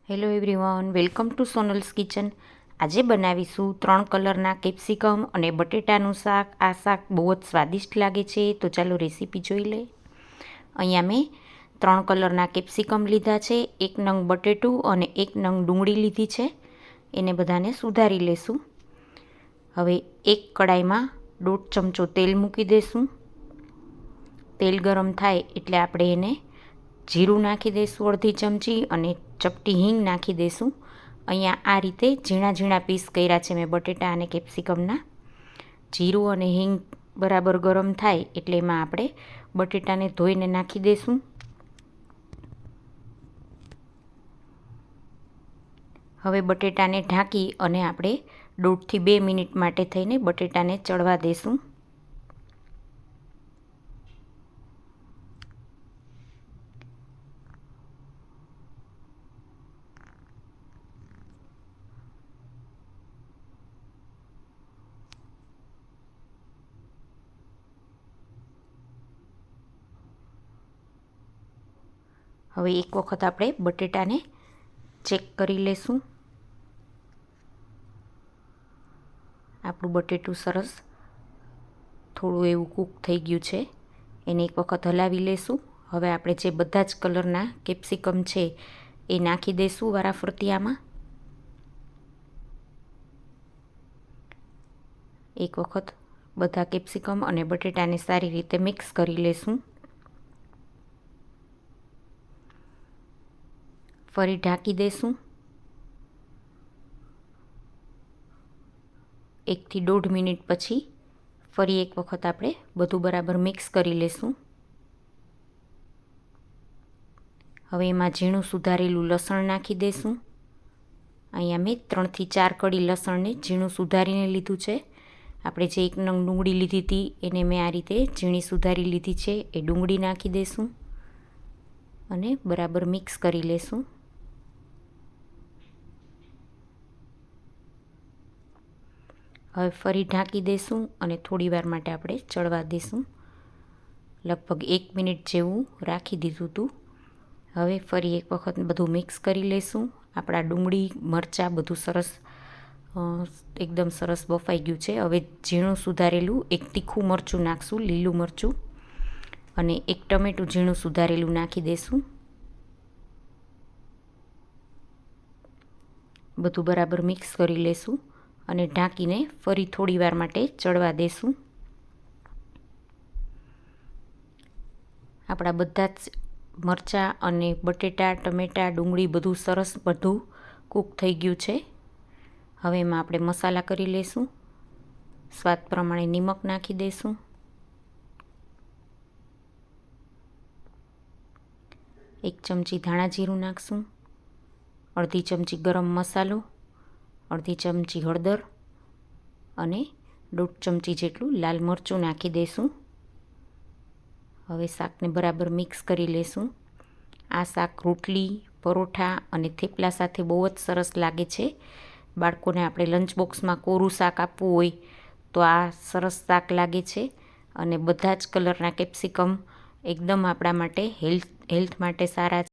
Hello everyone, welcome to Sonal's kitchen. આજે બનાવીશું 3 કલરના કેપ્સિકમ અને બટેટાનું શાક. આ શાક બહુ જ સ્વાદિષ્ટ લાગે છે, તો ચાલો રેસીપી જોઈ લે. અહીંયા મેં 3 કલરના કેપ્સિકમ લીધા છે, 1 નંગ બટેટું અને 1 નંગ ડુંગળી લીધી છે. એને બધાને સુધારી લેશું. હવે એક કડાઈમાં 1.5 ચમચો તેલ મૂકી દઈશું. તેલ ગરમ થાય એટલે આપણે એને જીરું નાખી દઈશું અડધી ચમચી અને ચપટી હિંગ નાખી દઈશું. અહીંયા આ રીતે ઝીણા ઝીણા પીસ કર્યા છે મેં બટેટા અને કેપ્સિકમના. જીરું અને હિંગ બરાબર ગરમ થાય એટલે એમાં આપણે બટેટાને ધોઈને નાખી દઈશું. હવે બટેટાને ઢાંકી અને આપણે 1.5 થી 2 મિનિટ માટે થઈને બટેટાને ચડવા દઈશું. હવે એક વખત આપણે બટેટાને ચેક કરી લેશું. આપણું બટેટું સરસ થોડું એવું કૂક થઈ ગયું છે. એને એક વખત હલાવી લેશું. હવે આપણે જે બધા જ કલરના કેપ્સિકમ છે એ નાખી દઈશું વારાફરતી. એક વખત બધા કેપ્સિકમ અને બટેટાને સારી રીતે મિક્સ કરી લેશું. ફરી ઢાંકી દઈશું. 1 થી 1.5 મિનિટ પછી ફરી એક વખત આપણે બધું બરાબર મિક્સ કરી લેશું. હવે એમાં ઝીણું સુધારેલું લસણ નાખી દઈશું. અહીંયા મેં 3 થી 4 કળી લસણને ઝીણું સુધારીને લીધું છે. આપણે જે 1 નંગ ડુંગળી લીધી હતી એને મેં આ રીતે ઝીણી સુધારી લીધી છે. એ ડુંગળી નાખી દઈશું અને બરાબર મિક્સ કરી લેશું. હવે ફરી ઢાંકી દઈશું અને થોડી વાર માટે આપણે ચડવા દઈશું. લગભગ 1 મિનિટ જેવું રાખી દીધું હતું. હવે ફરી એક વખત બધું મિક્સ કરી લઈશું. આપણા ડુંગળી મરચાં બધું સરસ એકદમ સરસ બફાઈ ગયું છે. હવે ઝીણું સુધારેલું 1 તીખું મરચું નાખશું, લીલું મરચું, અને 1 ટમેટું ઝીણું સુધારેલું નાખી દઈશું. બધું બરાબર મિક્સ કરી લઈશું અને ઢાંકીને ફરી થોડી વાર માટે ચડવા દઈશું. આપણા બધા જ મરચાં અને બટેટા, ટમેટાં, ડુંગળી બધું સરસ કૂક થઈ ગયું છે. હવે એમાં આપણે મસાલા કરી લઈશું. સ્વાદ પ્રમાણે નિમક નાખી દઈશું. એક ચમચી ધાણા જીરું નાખશું. અડધી ચમચી ગરમ મસાલો, અડધી ચમચી હળદર અને 1.5 ચમચી જેટલું લાલ મરચું નાખી દઈશું. હવે શાકને બરાબર મિક્સ કરી લેશું. આ શાક રોટલી, પરોઠા અને થેપલા સાથે બહુ જ સરસ લાગે છે. બાળકોને આપણે લંચ બોક્સમાં કોરું શાક આપવું હોય તો આ સરસ શાક લાગે છે. અને બધા જ કલરના કેપ્સિકમ એકદમ આપણા માટે હેલ્થ માટે સારા છે.